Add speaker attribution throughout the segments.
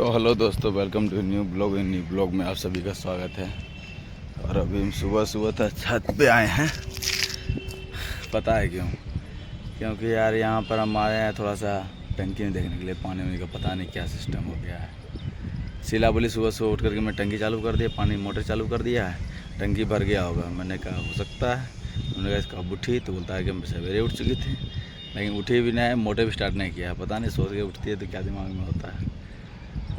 Speaker 1: तो हेलो दोस्तों, welcome to new blog में आप सभी का स्वागत है। और अभी हम सुबह सुबह तक छत पे आए हैं। पता है क्यों? क्योंकि यार यहाँ पर हम आए हैं थोड़ा सा टंकी में देखने के लिए। पानी वानी का पता नहीं क्या सिस्टम हो गया है। शीला बोली सुबह सुबह उठ करके मैं टंकी चालू कर दिया, पानी मोटर चालू कर दिया है, टंकी भर गया होगा। मैंने कहा हो सकता है। उन्होंने कहा कब उठी? तो बोलता है कि मैं सवेरे उठ चुकी थी, लेकिन उठी भी नहीं, मोटर भी स्टार्ट नहीं किया। पता नहीं सोच के उठती है तो क्या दिमाग में होता है।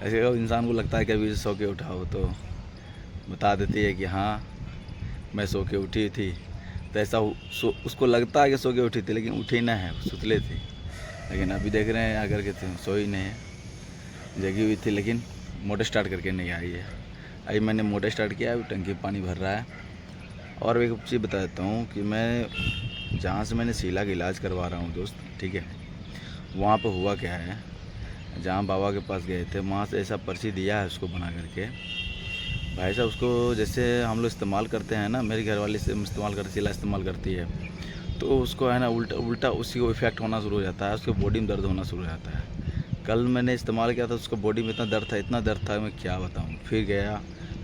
Speaker 1: ऐसे इंसान को लगता है कि अभी सो के उठा हो तो बता देती है कि हाँ मैं सो के उठी थी। तो ऐसा उसको लगता है कि सो के उठी थी, लेकिन उठी ना है, सुतले थी। लेकिन अभी देख रहे हैं अगर के थे सोई नहीं है, जगी हुई थी, लेकिन मोटर स्टार्ट करके नहीं आई है। अभी मैंने मोटर स्टार्ट किया, अभी टंकी पानी भर रहा है। और एक चीज़ बता देता हूँ कि मैं जहाँ से मैंने शीला का इलाज करवा रहा हूँ दोस्त, ठीक है, वहाँ पर हुआ क्या है, जहाँ बाबा के पास गए थे वहाँ से ऐसा पर्ची दिया है उसको बना करके। भाई साहब उसको जैसे हम लोग इस्तेमाल करते हैं ना, मेरी घरवाली से इस्तेमाल करती, शीला इस्तेमाल करती है, तो उसको है ना उल्टा उल्टा उसी को इफेक्ट होना शुरू हो जाता है, उसके बॉडी में दर्द होना शुरू हो जाता है। कल मैंने इस्तेमाल किया था, उसको बॉडी में इतना दर्द था मैं क्या बताऊँ। फिर गया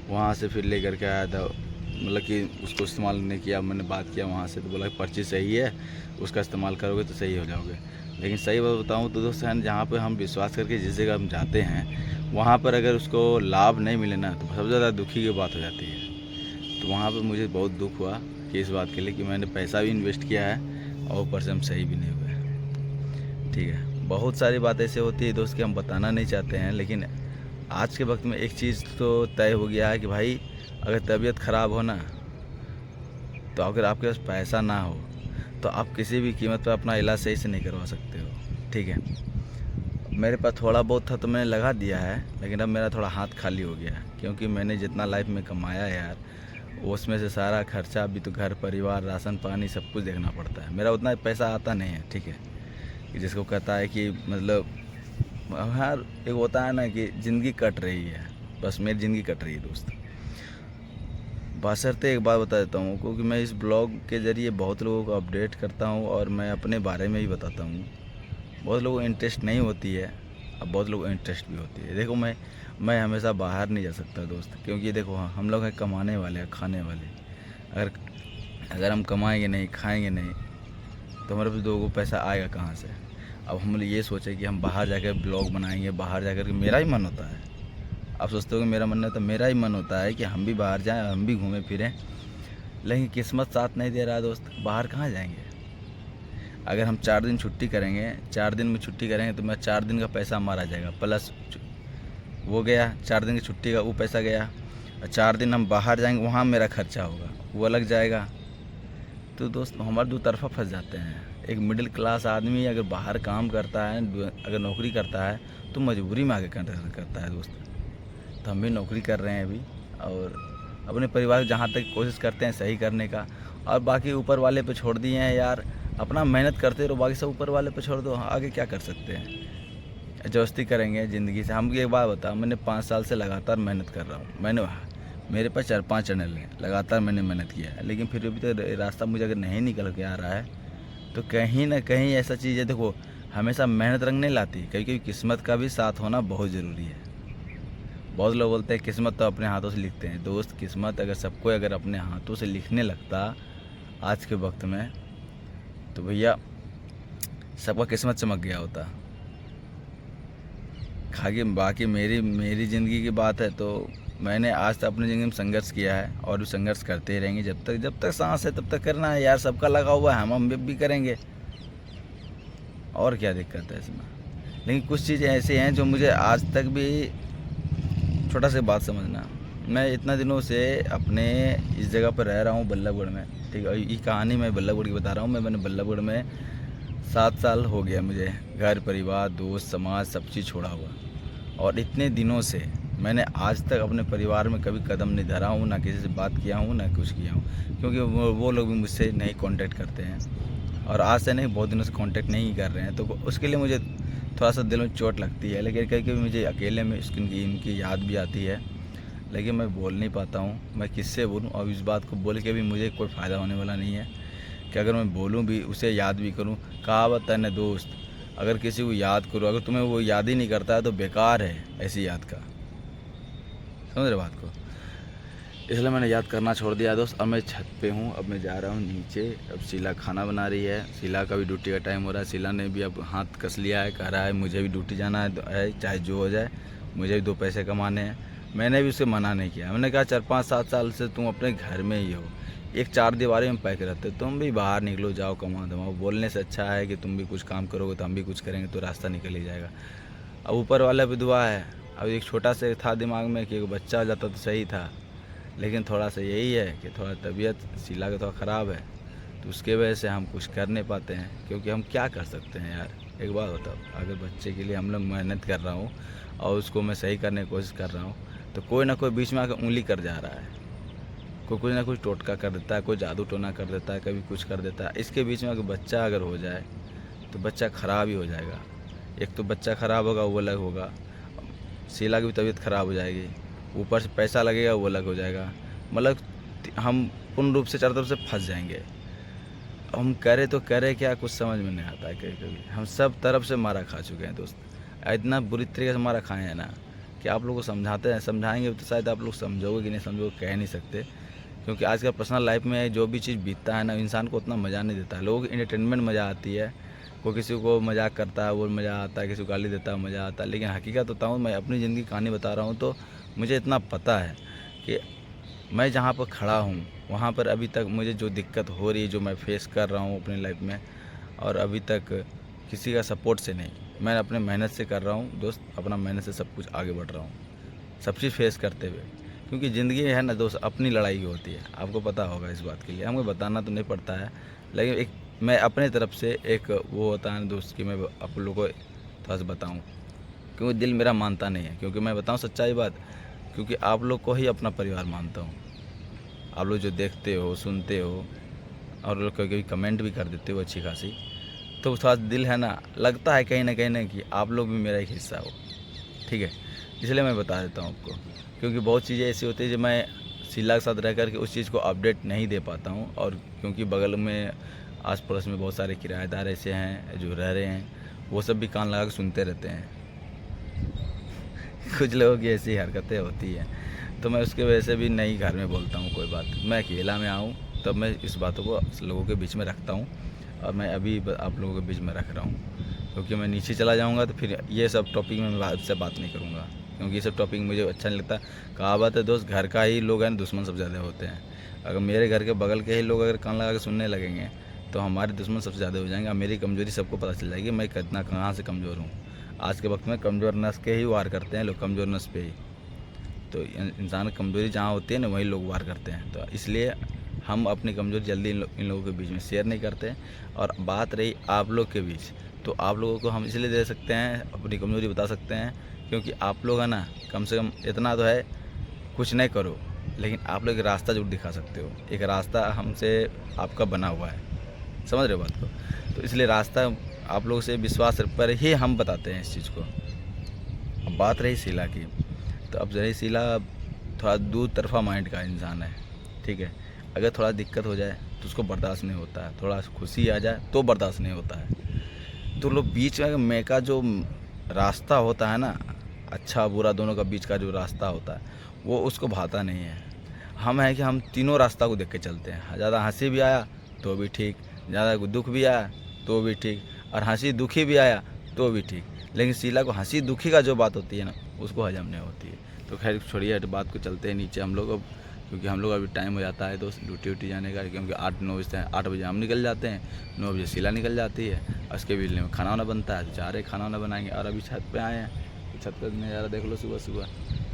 Speaker 1: वहाँ से, फिर ले करके आया था, मतलब कि उसको इस्तेमाल नहीं किया। मैंने बात किया वहाँ से तो बोला पर्ची सही है, उसका इस्तेमाल करोगे तो सही हो जाओगे। लेकिन सही बात बताऊँ तो दोस्त है, जहाँ पर हम विश्वास करके जिस जगह हम जाते हैं वहाँ पर अगर उसको लाभ नहीं मिले ना तो सबसे ज़्यादा दुखी की बात हो जाती है। तो वहाँ पर मुझे बहुत दुख हुआ कि इस बात के लिए कि मैंने पैसा भी इन्वेस्ट किया है और ऊपर से हम सही भी नहीं हुए। ठीक है, बहुत सारी बातें ऐसे होती है दोस्त कि हम बताना नहीं चाहते हैं, लेकिन आज के वक्त में एक चीज़ तो तय हो गया है कि भाई अगर तबीयत ख़राब हो ना, तो अगर आपके पास पैसा ना हो तो आप किसी भी कीमत पर अपना इलाज सही से नहीं करवा सकते हो। ठीक है, मेरे पास थोड़ा बहुत था तो मैंने लगा दिया है, लेकिन अब मेरा थोड़ा हाथ खाली हो गया है, क्योंकि मैंने जितना लाइफ में कमाया है यार, उसमें से सारा खर्चा भी तो घर परिवार राशन पानी सब कुछ देखना पड़ता है। मेरा उतना पैसा आता नहीं है, ठीक है, कि जिसको कहता है कि मतलब हर एक होता है ना कि ज़िंदगी कट रही है, बस मेरी ज़िंदगी कट रही है दोस्त। बशर्ते एक बात बता देता हूँ, क्योंकि मैं इस ब्लॉग के ज़रिए बहुत लोगों को अपडेट करता हूँ और मैं अपने बारे में ही बताता हूँ। बहुत लोगों को इंटरेस्ट नहीं होती है, अब बहुत लोगों को इंटरेस्ट भी होती है। देखो मैं हमेशा बाहर नहीं जा सकता दोस्त, क्योंकि देखो हम लोग हैं कमाने वाले हैं, खाने वाले। अगर अगर हम कमाएंगे नहीं, खाएंगे नहीं, तो हमारे पास दो को पैसा आएगा कहाँ से? अब हम ये सोचे कि हम बाहर जाकर ब्लॉग बनाएंगे, बाहर जाकर के मेरा ही मन होता है। आप सोचते हो कि मेरा मन नहीं होता, मेरा ही मन होता है कि हम भी बाहर जाएं, हम भी घूमें फिरें, लेकिन किस्मत साथ नहीं दे रहा है दोस्त। बाहर कहाँ जाएंगे? अगर हम 4 दिन छुट्टी करेंगे, 4 दिन में छुट्टी करेंगे तो मैं 4 दिन का पैसा हमारा जाएगा, प्लस वो गया 4 दिन की छुट्टी का वो पैसा गया, और 4 दिन हम बाहर जाएंगे वहाँ मेरा खर्चा होगा, वो अलग जाएगा। तो दोस्त हमारे दो तरफा फंस जाते हैं। एक मिडिल क्लास आदमी अगर बाहर काम करता है, अगर नौकरी करता है, तो मजबूरी में आगे करता है दोस्त। तो हम भी नौकरी कर रहे हैं अभी, और अपने परिवार जहाँ तक कोशिश करते हैं सही करने का, और बाकी ऊपर वाले पे छोड़ दिए हैं यार। अपना मेहनत करते रहो, बाकी सब ऊपर वाले पे छोड़ दो, आगे क्या कर सकते हैं। जबरदस्ती करेंगे ज़िंदगी से? हम एक बात बताओ, मैंने 5 साल से लगातार मेहनत कर रहा हूँ। मेरे पास 4-5 चैनल हैं, लगातार मैंने मेहनत किया है, लेकिन फिर भी तो रास्ता मुझे अगर नहीं निकल के आ रहा है, तो कहीं ना कहीं ऐसा चीज़ है। देखो, हमेशा मेहनत रंग नहीं लाती, कभी कभी किस्मत का भी साथ होना बहुत ज़रूरी है। बहुत लोग बोलते हैं किस्मत तो अपने हाथों से लिखते हैं। दोस्त, किस्मत अगर सबको अगर अपने हाथों से लिखने लगता आज के वक्त में, तो भैया सबका किस्मत चमक गया होता। खाली बाकी मेरी ज़िंदगी की बात है तो मैंने आज तक अपनी ज़िंदगी में संघर्ष किया है, और भी संघर्ष करते ही रहेंगे। जब तक सांस है तब तक करना है यार, सबका लगा हुआ है, हम भी करेंगे, और क्या दिक्कत है इसमें। लेकिन कुछ चीज़ें ऐसी हैं जो मुझे आज तक भी, छोटा सी बात समझना, मैं इतना दिनों से अपने इस जगह पर रह रहा हूँ बल्लभगढ़ में, ठीक है। ये कहानी मैं बल्लभगढ़ की बता रहा हूँ। मैंने बल्लभगढ़ में 7 साल हो गया मुझे, घर परिवार दोस्त समाज सब चीज़ छोड़ा हुआ, और इतने दिनों से मैंने आज तक अपने परिवार में कभी कदम नहीं धरा हूँ, ना किसी से बात किया हूँ, ना कुछ किया हूँ, क्योंकि वो लोग भी मुझसे नहीं कांटेक्ट करते हैं, और आज से नहीं बहुत दिनों से कांटेक्ट नहीं कर रहे हैं। तो उसके लिए मुझे थोड़ा सा दिल में चोट लगती है, लेकिन कभी कभी मुझे अकेले में इनकी याद भी आती है, लेकिन मैं बोल नहीं पाता हूँ। मैं किससे बोलूँ? और इस बात को बोल के भी मुझे कोई फ़ायदा होने वाला नहीं है, कि अगर मैं बोलूँ भी, उसे याद भी करूँ। कहावत है न दोस्त, अगर किसी को याद करो, अगर तुम्हें वो याद ही नहीं करता है तो बेकार है ऐसी याद का। समझ रहे बात को? इसलिए मैंने याद करना छोड़ दिया दोस्त। अब मैं छत पे हूँ, अब मैं जा रहा हूँ नीचे। अब शीला खाना बना रही है, शीला का भी ड्यूटी का टाइम हो रहा है। शीला ने भी अब हाथ कस लिया है, कह रहा है मुझे भी ड्यूटी जाना है चाहे जो हो जाए, मुझे भी 2 पैसे कमाने हैं। मैंने भी उसे मना नहीं किया। मैंने कहा 4-5-7 साल से तुम अपने घर में ही हो, एक 4 दीवारी में पैक रहते, तुम भी बाहर निकलो, जाओ कमाओ धमाओ। बोलने से अच्छा है कि तुम भी कुछ काम करोगे तो हम भी कुछ करेंगे, तो रास्ता निकल ही जाएगा। अब ऊपर वाला भी दुआ है। अब एक छोटा सा था दिमाग में कि एक बच्चा हो जाता तो सही था, लेकिन थोड़ा सा यही है कि थोड़ा तबीयत शीला का थोड़ा ख़राब है, तो उसके वजह से हम कुछ कर नहीं पाते हैं। क्योंकि हम क्या कर सकते हैं यार, एक बात बताओ, अगर बच्चे के लिए हम लोग मेहनत कर रहा हूँ और उसको मैं सही करने की कोशिश कर रहा हूँ, तो कोई ना कोई बीच में आकर उंगली कर जा रहा है, कोई कुछ ना कुछ टोटका कर देता है, कोई जादू टोना कर देता है, कभी कुछ कर देता है। इसके बीच में अगर बच्चा अगर हो जाए तो बच्चा ख़राब ही हो जाएगा। एक तो बच्चा ख़राब होगा, वो अलग होगा, शीला की भी तबीयत ख़राब हो जाएगी, ऊपर से पैसा लगेगा, वो अलग हो जाएगा। मतलब हम पूर्ण रूप से चारों तरफ से फंस जाएंगे। हम करें तो करें क्या, कुछ समझ में नहीं आता है। कभी कभी हम सब तरफ से मारा खा चुके हैं दोस्त, इतना बुरी तरीके से मारा खाए हैं ना कि आप लोगों को समझाते हैं, समझाएंगे तो शायद आप लोग समझोगे कि नहीं समझोगे, कह नहीं सकते। क्योंकि आज का पर्सनल लाइफ में जो भी चीज़ बीतता है ना, इंसान को उतना मज़ा नहीं देता है। लोगों को इंटरटेनमेंट मज़ा आती है, कोई किसी को मजाक करता है वो मज़ा आता है, किसी को गाली देता है मज़ा आता है। लेकिन हकीकत बताऊँ, मैं अपनी ज़िंदगी की कहानी बता रहा हूँ, तो मुझे इतना पता है कि मैं जहाँ पर खड़ा हूँ वहाँ पर अभी तक मुझे जो दिक्कत हो रही है, जो मैं फेस कर रहा हूँ अपनी लाइफ में, और अभी तक किसी का सपोर्ट से नहीं, मैं अपने मेहनत से कर रहा हूँ दोस्त। अपना मेहनत से सब कुछ आगे बढ़ रहा हूँ, सब चीज़ फेस करते हुए। क्योंकि ज़िंदगी है ना दोस्त, अपनी लड़ाई होती है, आपको पता होगा इस बात के लिए। हमको बताना तो नहीं पड़ता है, लेकिन एक मैं अपने तरफ से एक वो होता है दोस्त कि मैं आप लोगों को थोड़ा सा बताऊँ, क्योंकि दिल मेरा मानता नहीं है। क्योंकि मैं बताऊँ सच्चाई बात, क्योंकि आप लोग को ही अपना परिवार मानता हूँ। आप लोग जो देखते हो, सुनते हो, और लोग कभी कभी कमेंट भी कर देते हो अच्छी खासी, तो थोड़ा दिल है ना, लगता है कहीं ना कि आप लोग भी मेरा एक हिस्सा हो। ठीक है, इसलिए मैं बता देता हूँ आपको। क्योंकि बहुत चीज़ें ऐसी होती है जो मैं शीला के साथ रह करके उस चीज़ को अपडेट नहीं दे पाता हूँ। और क्योंकि बगल में आस पड़ोस में बहुत सारे किराएदार ऐसे हैं जो रह रहे हैं, वो सब भी कान लगा के सुनते रहते हैं। कुछ लोगों की ऐसी हरकतें होती हैं, तो मैं उसके वजह से भी नहीं घर में बोलता हूँ कोई बात। मैं अकेला में आऊँ तब मैं इस बातों को लोगों के बीच में रखता हूँ, और मैं अभी आप लोगों के बीच में रख रहा हूँ। क्योंकि मैं नीचे चला जाऊँगा तो फिर ये सब टॉपिक में मैं आपसे बात नहीं करूँगा, क्योंकि ये सब टॉपिक मुझे अच्छा नहीं लगता। कहावत है दोस्त, घर का ही लोग हैं दुश्मन सबसे ज़्यादा होते हैं। अगर मेरे घर के बगल के ही लोग अगर कान लगा के सुनने लगेंगे तो हमारे दुश्मन सबसे ज़्यादा हो जाएंगे। और मेरी कमज़ोरी सबको पता चल जाएगी, मैं कितना कहाँ से कमज़ोर हूँ। आज के वक्त में कमज़ोर नस के ही वार करते हैं लोग, कमज़ोर नस पे ही। तो इंसान की कमज़ोरी जहाँ होती है ना, वही लोग वार करते हैं। तो इसलिए हम अपनी कमज़ोरी जल्दी इन लोगों के बीच में शेयर नहीं करते। और बात रही आप लोग के बीच, तो आप लोगों को हम इसलिए दे सकते हैं, अपनी कमज़ोरी बता सकते हैं, क्योंकि आप लोग है ना, कम से कम इतना तो है, कुछ नहीं करो लेकिन आप लोग एक रास्ता जरूर दिखा सकते हो। एक रास्ता हमसे आपका बना हुआ है, समझ रहे हो बात को? तो इसलिए रास्ता आप लोगों से विश्वास पर ही हम बताते हैं इस चीज़ को। अब बात रही शीला की, तो अब रही शीला थोड़ा दो तरफा माइंड का इंसान है। ठीक है, अगर थोड़ा दिक्कत हो जाए तो उसको बर्दाश्त नहीं होता है, थोड़ा खुशी आ जाए तो बर्दाश्त नहीं होता है। तो लोग बीच में का जो रास्ता होता है ना, अच्छा बुरा दोनों का बीच का जो रास्ता होता है, वो उसको भाता नहीं है। हम हैं कि हम तीनों रास्ता को देख के चलते हैं। ज़्यादा हंसी भी आया तो भी ठीक, ज़्यादा दुख भी आया तो भी ठीक, और हंसी दुखी भी आया तो भी ठीक। लेकिन शीला को हंसी दुखी का जो बात होती है ना, उसको हजम नहीं होती है। तो खैर छोड़िए बात को, चलते हैं नीचे हम लोग अब, क्योंकि हम लोग अभी टाइम हो जाता है दोस्त ड्यूटी जाने का। क्योंकि 8 बजे हम निकल जाते हैं, 9 बजे शीला निकल जाती है, उसके बिजली में खाना वाना बनता है, तो जा रहे खाना वाना बनाएंगे। और अभी छत पे आए हैं, तो छत का नज़ारा देख लो, सुबह सुबह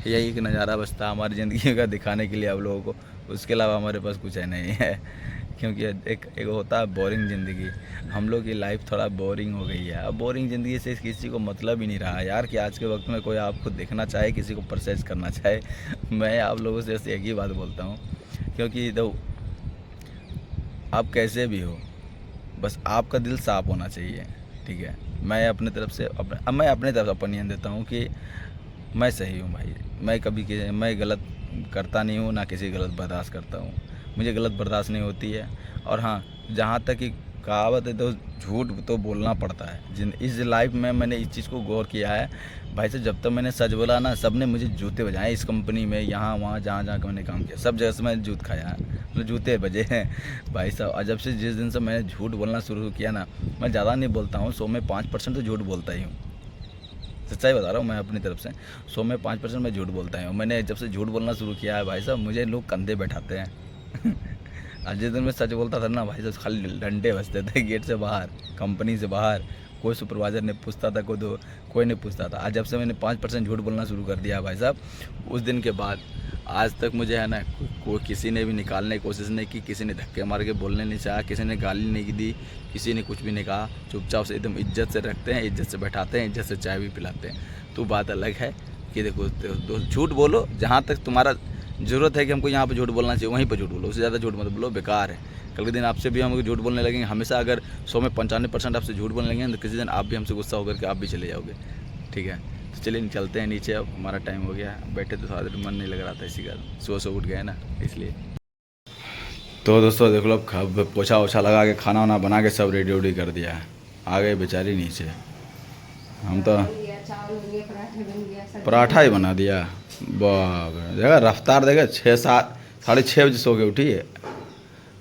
Speaker 1: यही एक नज़ारा बचता है हमारी ज़िंदगी का दिखाने के लिए आप लोगों को। उसके अलावा हमारे पास कुछ है नहीं है। क्योंकि एक होता है बोरिंग ज़िंदगी, हम लोग की लाइफ थोड़ा बोरिंग हो गई है। अब बोरिंग ज़िंदगी से किसी को मतलब ही नहीं रहा यार, कि आज के वक्त में कोई आपको देखना चाहे, किसी को परचेज करना चाहे। मैं आप लोगों से एक ही बात बोलता हूँ, क्योंकि दो आप कैसे भी हो, बस आपका दिल साफ़ होना चाहिए। ठीक है, मैं अपने तरफ से मैं अपने तरफ ओपिनियन देता हूँ कि मैं सही हूँ भाई। मैं गलत करता नहीं हूँ, ना किसी गलत बर्दाश्त करता हूँ। मुझे गलत बर्दाश्त नहीं होती है। और हाँ, जहाँ तक कि कहावत है, तो झूठ तो बोलना पड़ता है। जिन इस लाइफ में मैंने इस चीज़ को गौर किया है भाई साहब, जब तक मैंने सच बोला ना, सब ने मुझे जूते बजाए। इस कंपनी में, यहाँ वहाँ, जहाँ जहाँ मैंने काम किया, सब जगह से मैंने जूत खाया है, मतलब जूते बजे हैं भाई साहब। और जब से जिस दिन से मैंने झूठ बोलना शुरू किया ना, मैं ज़्यादा नहीं बोलता हूँ, 100 में 5% तो झूठ बोलता ही हूँ। सच्चाई बता रहा हूँ मैं अपनी तरफ से, 100 में 5% मैं झूठ बोलता ही हूँ। मैंने जब से झूठ बोलना शुरू किया है भाई साहब, मुझे लोग कंधे बैठाते हैं आज जिस दिन मैं सच बोलता था ना भाई साहब, खाली डंडे बजते थे गेट से बाहर, कंपनी से बाहर। कोई सुपरवाइज़र नहीं पूछता था, कोई नहीं पूछता था। आज जब से मैंने 5% झूठ बोलना शुरू कर दिया भाई साहब, उस दिन के बाद आज तक मुझे है ना, कोई किसी ने भी निकालने की कोशिश नहीं की, किसी ने धक्के मार के बोलने नहीं चाहा, किसी ने गाली नहीं दी, किसी ने कुछ भी नहीं कहा। चुपचाप से एकदम इज्जत से रखते हैं, इज्जत से बैठाते हैं, इज्जत से चाय भी पिलाते हैं। तो बात अलग है कि देखो दोस्त, झूठ बोलो जहाँ तक तुम्हारा ज़रूरत है कि हमको यहाँ पे झूठ बोलना चाहिए, वहीं पे झूठ बोलो, उससे ज़्यादा झूठ मत बोलो, बेकार है। कल के दिन आपसे भी हम झूठ बोलने लगेंगे हमेशा, अगर 100 में 95% आपसे झूठ बोलने लगेंगे, तो किसी दिन आप भी हमसे गुस्सा होकर के आप भी चले जाओगे, ठीक है। तो चलिए चलते हैं नीचे, अब हमारा टाइम हो गया। बैठे तो थोड़ा देर मन नहीं लग रहा था, इसी का सुबह उठ गए ना, इसलिए। तो दोस्तों देख लो, अब पोछा ओछा लगा के खाना वाना बना के सब रेडी वेडी कर दिया है। आ गए बेचारी नीचे, हम तो पराठा ही बना दिया। बाप देखा रफ्तार, देखा 6-7 बजे सो के उठी है,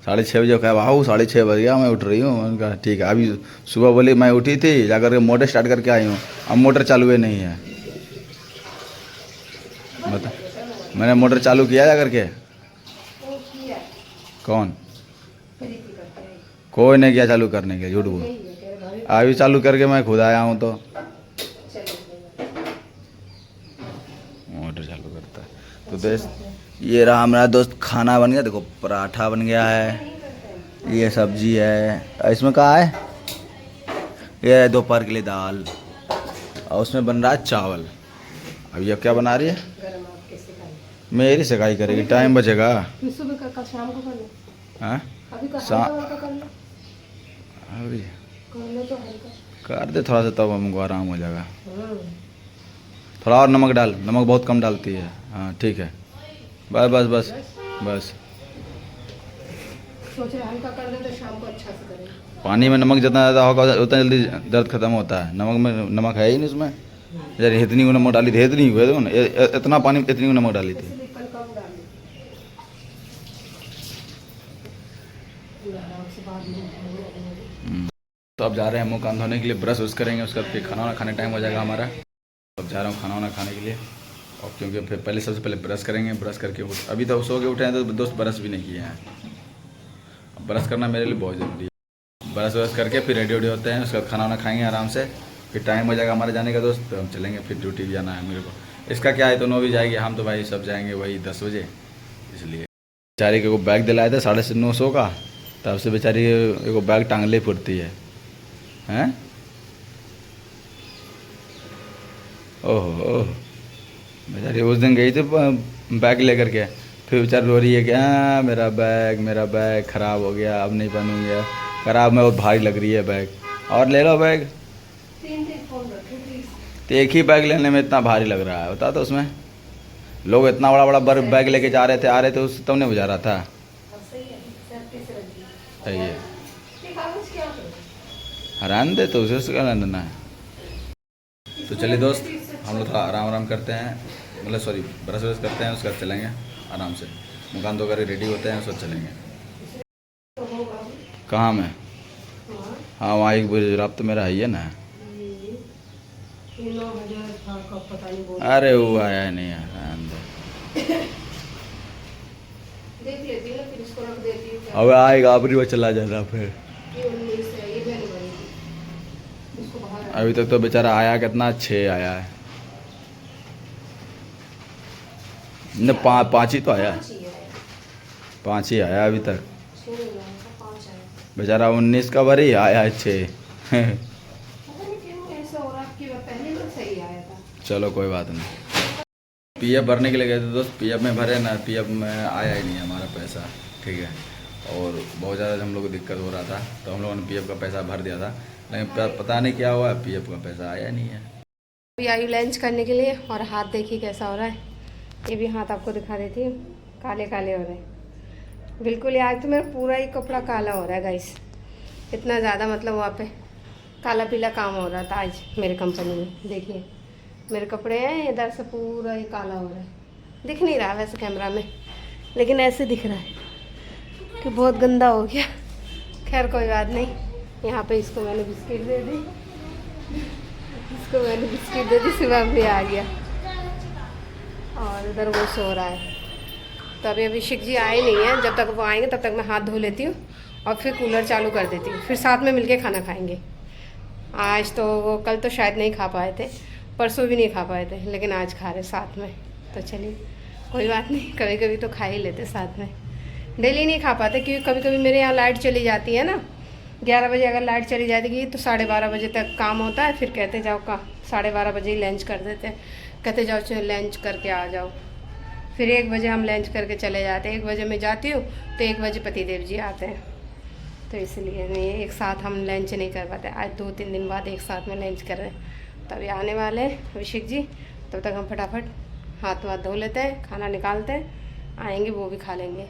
Speaker 1: 6:30 बजे कहा भाऊ 6:30 बज गया, मैं उठ रही हूँ। मैंने कहा ठीक है। अभी सुबह बोली मैं उठी थी, जाकर के मोटर स्टार्ट करके आई हूँ, अब मोटर चालू ही नहीं है। बता, मैंने मोटर चालू किया जाकर के, कौन, कोई नहीं किया चालू करने के, झूठ बोल। अभी चालू करके मैं खुद आया हूँ, तो मोटर चालू करता है। तो दोस्त ये रहा हमारा दोस्त, खाना बन गया। देखो पराठा बन गया है, ये सब्जी है, इसमें कहा है ये दोपहर के लिए दाल, और उसमें बन रहा है चावल। अब ये क्या बना रही है, मेरी सिकाई करेगी, टाइम बचेगा। हाँ अभी कर दे थोड़ा सा, तब हमको आराम हो जाएगा। थोड़ा और नमक डाल, नमक बहुत कम डालती है। हाँ ठीक है, बस बस बस बस।
Speaker 2: सोच रहे हल्का कर दे तो शाम को अच्छा से करें।
Speaker 1: पानी में नमक जितना ज़्यादा होगा उतना जल्दी दर्द खत्म होता है। नमक में नमक है ही नहीं उसमें, यार इतनी को नमक डाली थी, इतनी हुए तो इतना पानी, इतनी को नमक डाली थी। तो अब जा रहे हैं मुँह कान धोने के लिए, ब्रश उस करेंगे, उसका फिर खाना वाना खाने टाइम हो जाएगा हमारा। अब जा रहा हूँ खाना वाना खाने के लिए, और क्योंकि फिर पहले सबसे पहले ब्रश करेंगे। ब्रश करके अभी तो सो के उठे हैं, तो दोस्त ब्रश भी नहीं किए हैं। ब्रश करना मेरे लिए बहुत ज़रूरी है। ब्रश व्रश करके फिर रेडी वेडी होते हैं, उसके बाद खाना वाना खाएंगे आराम से, फिर टाइम हो जाएगा हमारे जाने का दोस्त, तो हम चलेंगे। फिर ड्यूटी भी जाना है मेरे को। इसका क्या है, तो 9 बजे जाएगी, हम तो भाई सब जाएंगे वही 10 बजे। इसलिए बेचारी को बैग दिलाए थे 950 का, तब से बेचारी को बैग टांगले फुटती है, हैं। ओहो बेचारी उस दिन गई थी बैग लेकर के, फिर बेचारी रो रही है कि हाँ मेरा बैग ख़राब हो गया, अब नहीं बनूंगा, ख़राब में बहुत भारी लग रही है बैग, और ले लो बैग। तो एक ही बैग लेने में इतना भारी लग रहा है, बता। तो उसमें लोग इतना बड़ा बड़ा बैग लेके जा रहे थे, आ रहे थे, उससे तब नहीं बुझा रहा था। सही है, हरान दे तो उसे क्या लेना है। तो चलिए दोस्त, हम लोग थोड़ा आराम करते हैं, मतलब सॉरी ब्रश व्रश करते हैं, उसके बाद चलेंगे आराम से। मुकान धो कर रेडी होते हैं, उसके बाद चलेंगे। कहाँ में? हाँ वहाँ 1 बजे रात तो मेरा है ही है ना। अरे वो आया नहीं यार, अब आएगा, अपनी वो चला जाता फिर। अभी तक तो बेचारा आया कितना 6 आया है न, 5 ही तो आया, 5 ही आया अभी तक। बेचारा 19 का भरी आया है 6 चलो कोई बात नहीं। पीएफ भरने के लिए गए थे दोस्त, पीएफ में भरे ना, पीएफ में आया ही नहीं हमारा पैसा, ठीक है। और बहुत ज़्यादा हम लोग को दिक्कत हो रहा था, तो हम लोगों ने पीएफ का पैसा भर दिया था, लेकिन पता नहीं क्या हुआ, पीएफ का पैसा आया नहीं है।
Speaker 2: अभी आई लंच करने के लिए, और हाथ देखिए कैसा हो रहा है। ये भी हाथ आपको दिखा देती हूँ, काले काले हो रहे हैं बिल्कुल। आज तो मेरा पूरा ही कपड़ा काला हो रहा है गाइस, इतना ज़्यादा मतलब वहाँ पे काला पीला काम हो रहा था आज मेरे कंपनी में। देखिए मेरे कपड़े हैं, इधर से पूरा ये काला हो रहा है, दिख नहीं रहा वैसे कैमरा में, लेकिन ऐसे दिख रहा है कि बहुत गंदा हो गया। खैर कोई बात नहीं। यहाँ पे इसको मैंने बिस्किट दे दी, सुबह भी आ गया और इधर वो सो रहा है। तो अभी अभिषेक जी आए नहीं हैं, जब तक वो आएंगे तब तक मैं हाथ धो लेती हूँ और फिर कूलर चालू कर देती हूँ, फिर साथ में मिलके खाना खाएंगे। आज तो वो कल तो शायद नहीं खा पाए थे, परसों भी नहीं खा पाए थे, लेकिन आज खा रहे साथ में। तो चलिए कोई बात नहीं, कभी कभी तो खा ही लेते साथ में। डेली नहीं खा पाते क्योंकि कभी कभी मेरे यहाँ लाइट चली जाती है ना, 11 बजे अगर लाइट चली जाएगी तो 12:30 बजे तक काम होता है। फिर कहते जाओ 12:30 बजे ही लंच कर देते हैं, कहते जाओ चलो लंच करके आ जाओ। फिर 1 बजे हम लंच करके चले जाते हैं। 1 बजे मैं जाती हूँ तो 1 बजे पतिदेव जी आते हैं, तो इसलिए नहीं एक साथ हम लंच नहीं कर पाते। आज 2-3 दिन बाद एक साथ में लंच कर रहे हैं। तो अभी आने वाले हैं अभिषेक जी, तब तक हम फटाफट हाथ वाथ धो लेते हैं, खाना निकालते हैं, आएंगे वो भी खा लेंगे।